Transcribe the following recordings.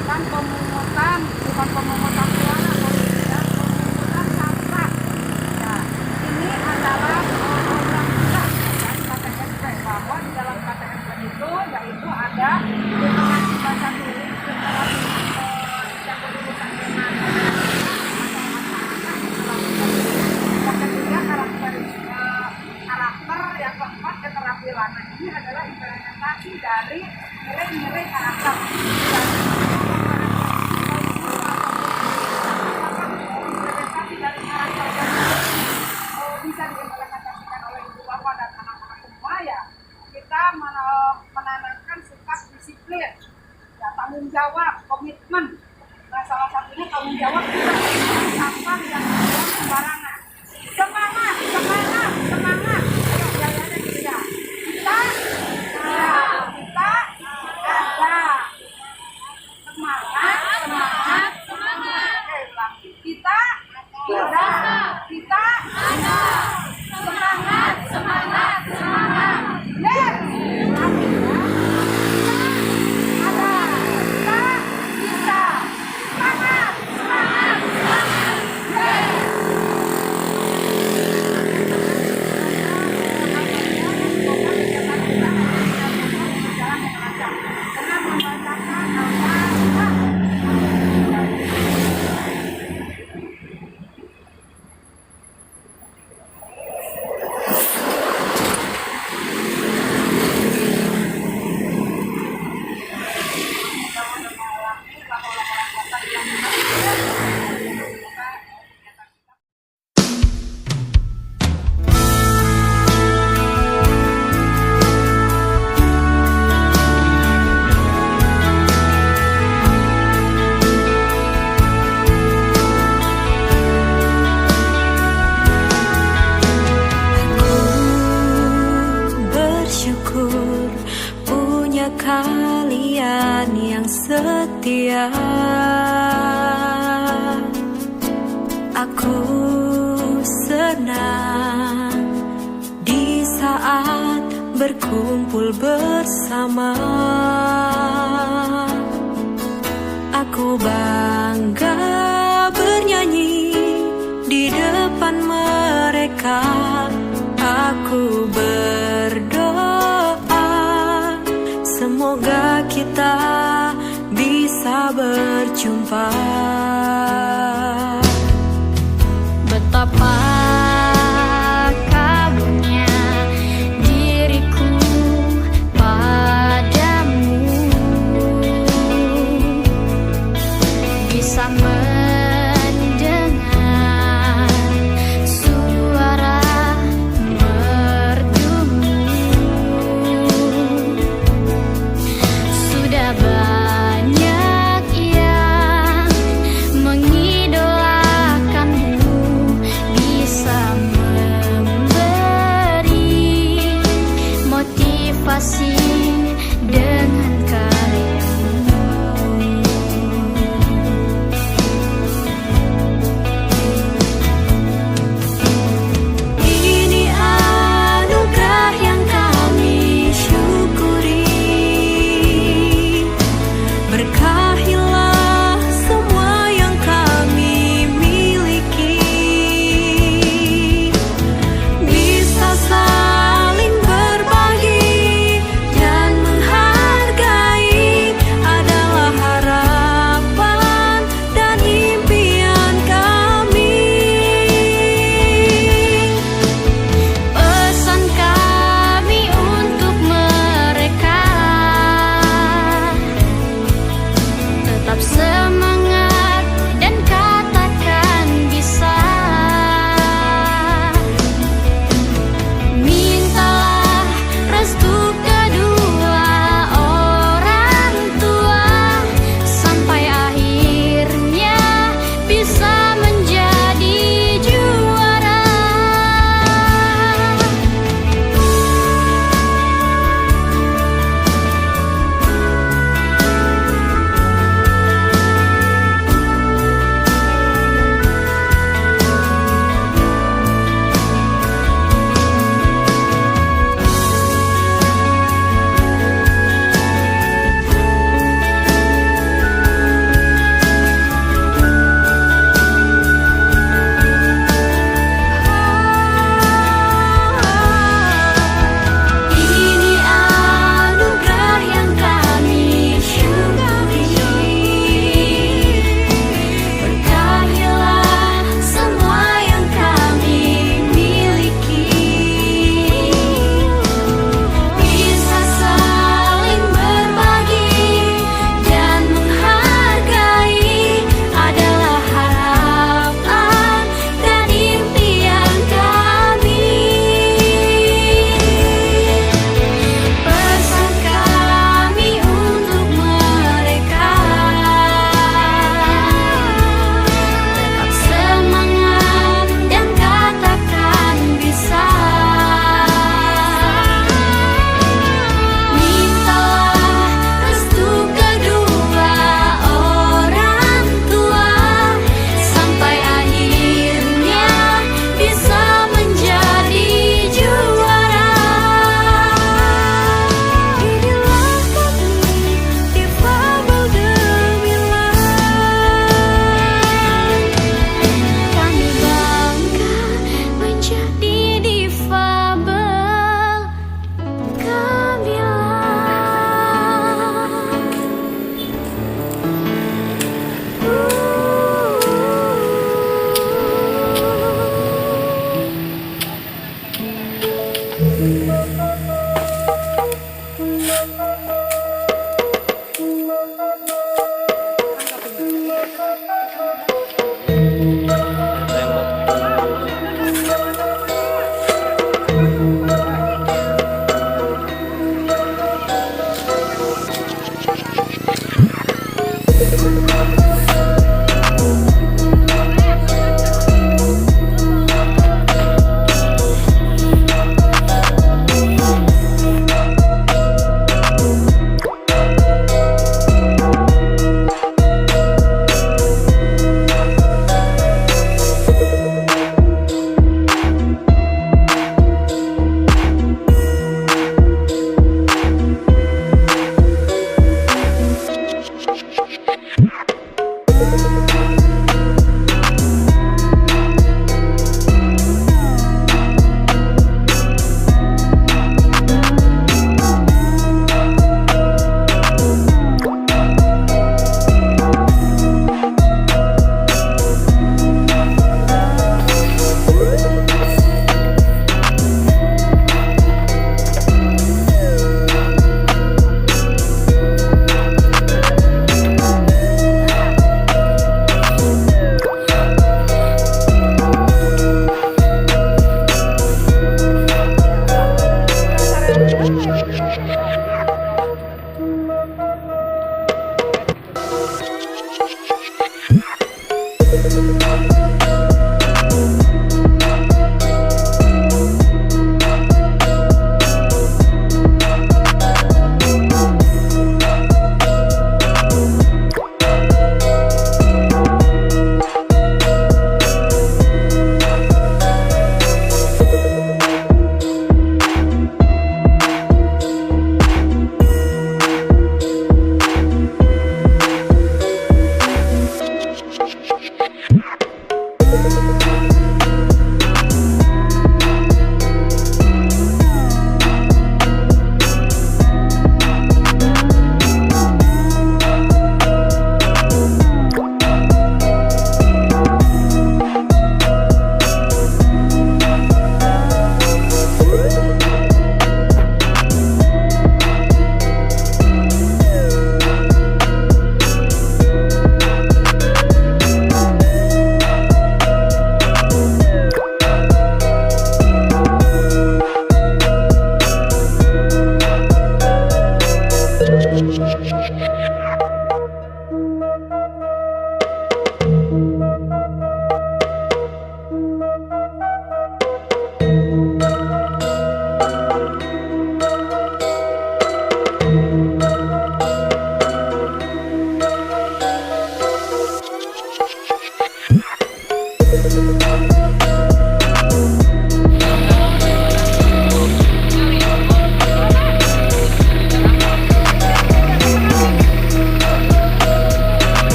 melakukan pemungutan, bukan pemungutan suara, ya, pemungutan sampah. Ya, ini adalah program kita dari KTMP, bahwa di dalam KTMP itu yaitu ada literasi baca tulis, literasi yang berhubungan dengan yang ketiga karakter, yang keempat keterampilan. Nah, ini adalah implementasi dari nilai-nilai karakter. Implementasi dari karakter bisa diimplementasikan oleh ibu bapak dan anak-anak semua, ya kita menanamkan sikap disiplin, ya, tanggung jawab, komitmen. Nah, salah satunya tanggung jawab kita mengurangi sampah yang dibuang sembarangan. Semangat, semangat, semangat. Ayo jalannya gitu ya. Kita ada. Semangat, semangat, semangat. Oke, ulang. Kita ada. Semangat, semangat, semangat. Yes. Ulangi ya. Ada. Kita bisa. Semangat, semangat, semangat. Yes. Dengan membacakan Al-Fatihah. Bersyukur punya kalian yang setia. Aku senang di saat berkumpul bersama. Aku bangga bernyanyi di depan mereka. Aku berdoa semoga kita bisa berjumpa. Betapa kagumnya diriku padamu, bisa mendengar suara merdumu. Sudah banyak yang mengingat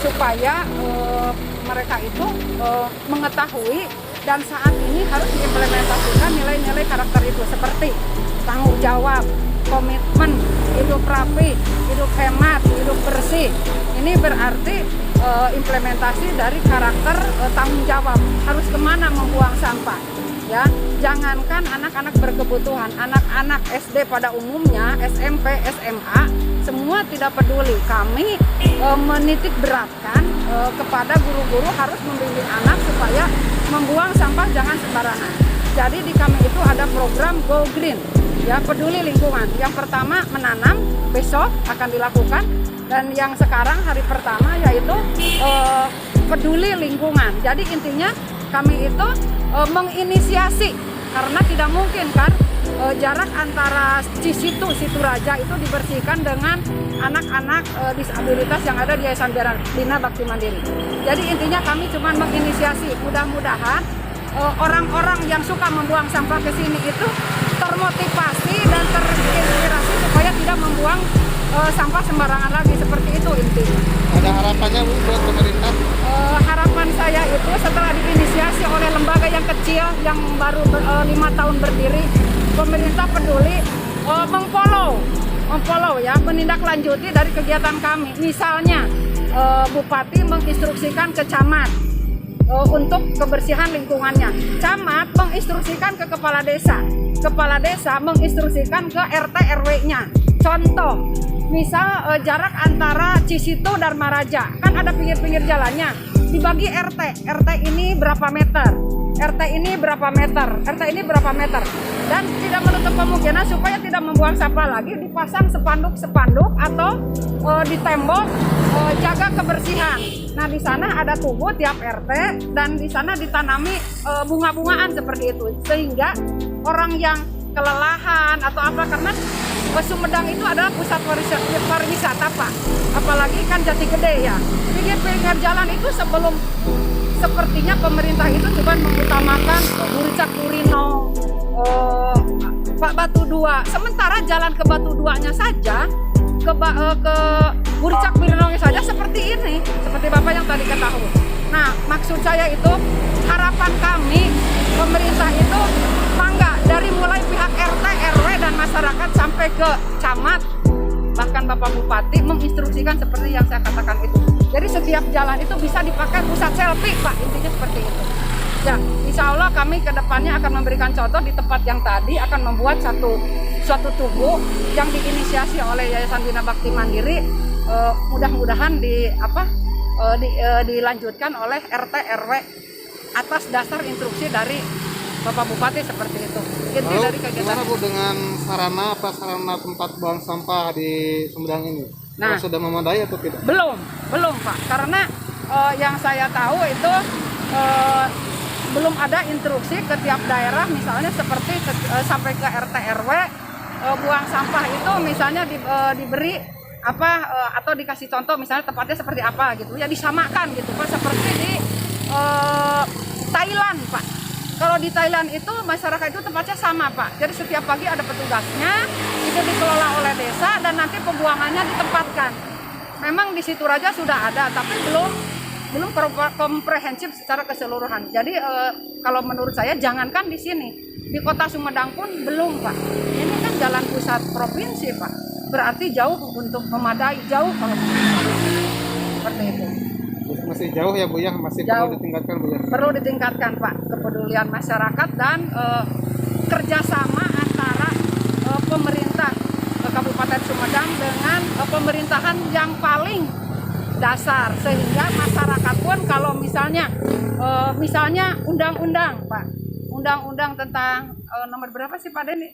supaya mereka itu mengetahui dan saat ini harus diimplementasikan nilai-nilai karakter itu seperti tanggung jawab, komitmen, hidup rapi, hidup hemat, hidup bersih. Ini berarti implementasi dari karakter tanggung jawab. Harus kemana membuang sampah, ya. Jangankan anak-anak berkebutuhan, anak-anak SD pada umumnya, SMP, SMA, semua tidak peduli. Kami menitik beratkan kepada guru-guru harus membimbing anak supaya membuang sampah jangan sembarangan. Jadi di kami itu ada program Go Green, ya, peduli lingkungan. Yang pertama menanam, besok akan dilakukan, dan yang sekarang hari pertama yaitu peduli lingkungan. Jadi intinya kami itu menginisiasi, karena tidak mungkin kan jarak antara Cisitu, Situ Raja itu dibersihkan dengan anak-anak disabilitas yang ada di Yayasan Bina Bakti Mandiri. Jadi intinya kami cuma menginisiasi, mudah-mudahan orang-orang yang suka membuang sampah ke sini itu termotivasi dan terinspirasi supaya tidak membuang sampah sembarangan lagi, seperti itu intinya. Ada harapannya Bu buat pemerintah? Harapan saya itu setelah diinisiasi oleh lembaga yang kecil yang baru 5 tahun berdiri, pemerintah peduli mengfollow ya, menindaklanjuti dari kegiatan kami. Misalnya Bupati menginstruksikan ke camat untuk kebersihan lingkungannya, camat menginstruksikan ke kepala desa menginstruksikan ke RT RW-nya. Contoh, misal jarak antara Cisitu dan Maraja, kan ada pinggir-pinggir jalannya, dibagi RT ini berapa meter, RT ini berapa meter, RT ini berapa meter, dan tidak menutup kemungkinan supaya tidak membuang sampah lagi, dipasang spanduk atau di tembok jaga kebersihan. Nah, di sana ada tugu tiap RT dan di sana ditanami bunga-bungaan seperti itu, sehingga orang yang kelelahan atau apa, karena Sumedang itu adalah pusat pariwisata Pak, apalagi kan Jati Gede ya, pinggir-pinggir jalan itu sepertinya pemerintah itu cuma mengutamakan Buricak Durino, Pak Batu Dua, sementara jalan ke Batu Duanya saja, ke Buricak Durino saja seperti ini, seperti Bapak yang tadi ketahui. Nah, maksud saya itu harapan kami pemerintah itu mangga dari mulai pihak RT, RW dan masyarakat sampai ke camat bahkan Bapak Bupati menginstruksikan seperti yang saya katakan itu. Jadi setiap jalan itu bisa dipakai pusat selfie Pak, intinya seperti itu. Ya, insya Allah kami ke depannya akan memberikan contoh di tempat yang tadi akan membuat suatu tugu yang diinisiasi oleh Yayasan Bina Bakti Mandiri. Mudah-mudahan dilanjutkan oleh RT RW atas dasar instruksi dari Bapak Bupati seperti itu. Inti Lalu dari kegiatan. gimana Bu dengan sarana tempat buang sampah di Sumedang ini? Nah, sudah memadai atau tidak? Belum Pak, karena yang saya tahu itu belum ada instruksi ke tiap daerah, misalnya seperti sampai ke RT RW buang sampah itu misalnya diberi atau dikasih contoh misalnya tempatnya seperti apa gitu ya, disamakan gitu Pak, seperti di Thailand Pak. Kalau di Thailand itu masyarakat itu tempatnya sama Pak, jadi setiap pagi ada petugasnya, itu dikelola oleh desa dan nanti pembuangannya ditempatkan. Memang di situ Raja sudah ada, tapi belum komprehensif secara keseluruhan. Jadi kalau menurut saya jangankan di sini, di Kota Sumedang pun belum Pak. Ini kan jalan pusat provinsi Pak, berarti jauh untuk memadai, jauh kalau seperti itu. Masih jauh ya Bu ya, masih Jauh. perlu ditingkatkan Bu ya. Perlu ditingkatkan Pak, kepedulian masyarakat dan kerjasama antara pemerintah Kabupaten Sumedang dengan pemerintahan yang paling dasar, sehingga masyarakat pun kalau misalnya undang-undang Pak, undang-undang tentang nomor berapa sih Pak Deni?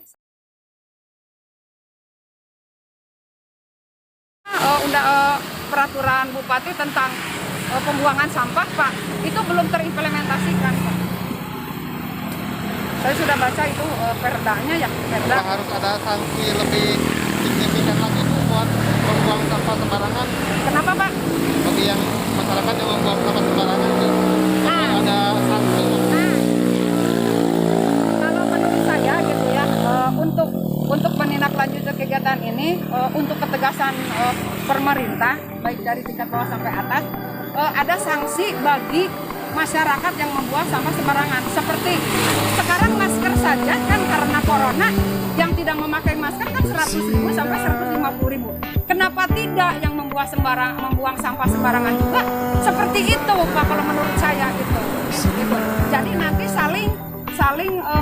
Peraturan Bupati tentang pembuangan sampah Pak, itu belum terimplementasikan Pak. Saya sudah baca itu perdanya ya, perda. Apakah harus ada sanksi lebih signifikan lagi Bu buat membuang sampah sembarangan? Kenapa Pak? Bagi yang masyarakat yang membuang sampah sembarangan itu ada sanksi. Kalau menurut saya gitu ya, untuk menindaklanjuti kegiatan ini, untuk ketegasan pemerintah baik dari tingkat bawah sampai atas, ada sanksi bagi masyarakat yang membuang sampah sembarangan. Seperti sekarang masker saja kan karena corona, yang tidak memakai masker kan 100.000 sampai 150.000. Kenapa tidak yang membuang sampah sembarangan juga seperti itu Pak, kalau menurut saya gitu. Jadi nanti saling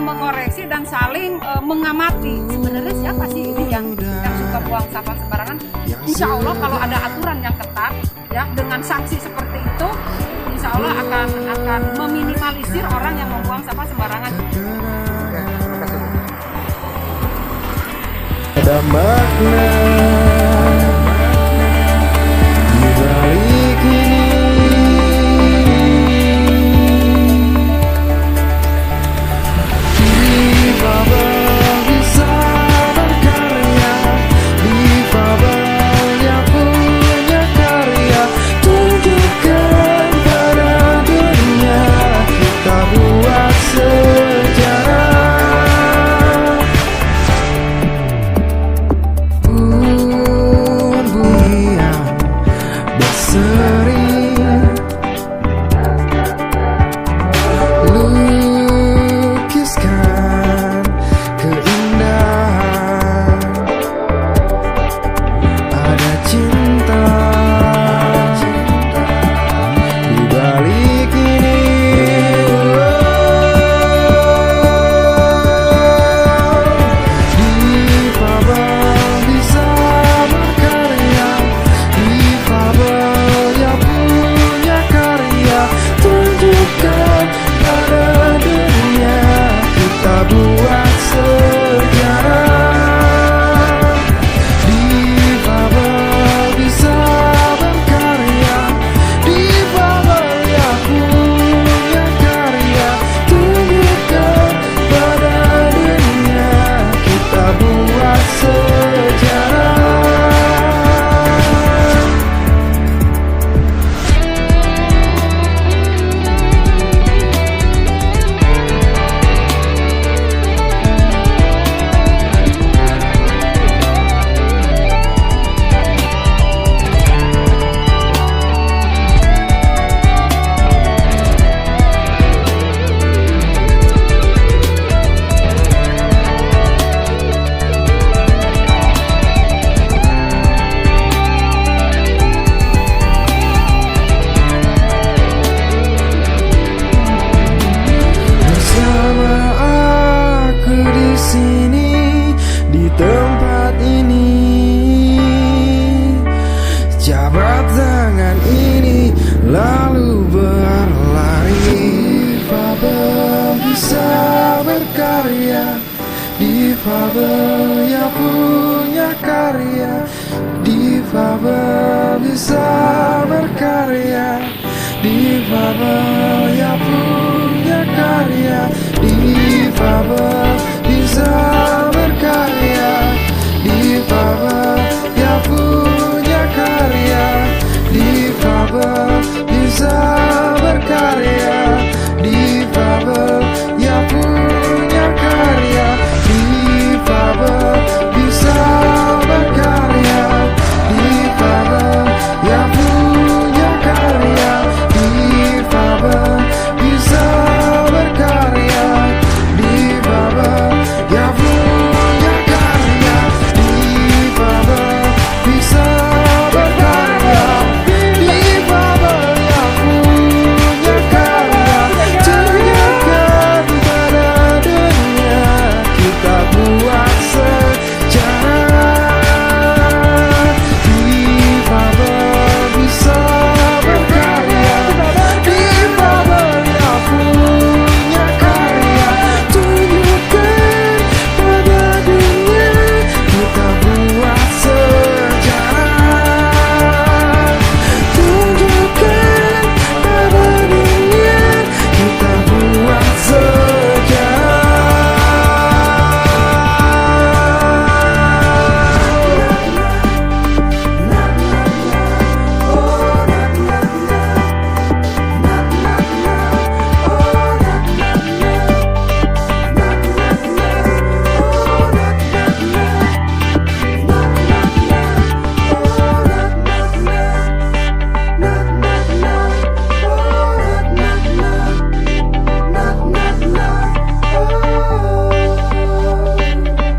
mengoreksi dan saling mengamati sebenarnya siapa sih ini yang suka buang sampah sembarangan. Insya Allah kalau ada aturan yang ketat ya dengan sanksi seperti itu, insya Allah akan meminimalisir orang yang membuang sampah sembarangan. Oke, terima kasih. Ada makna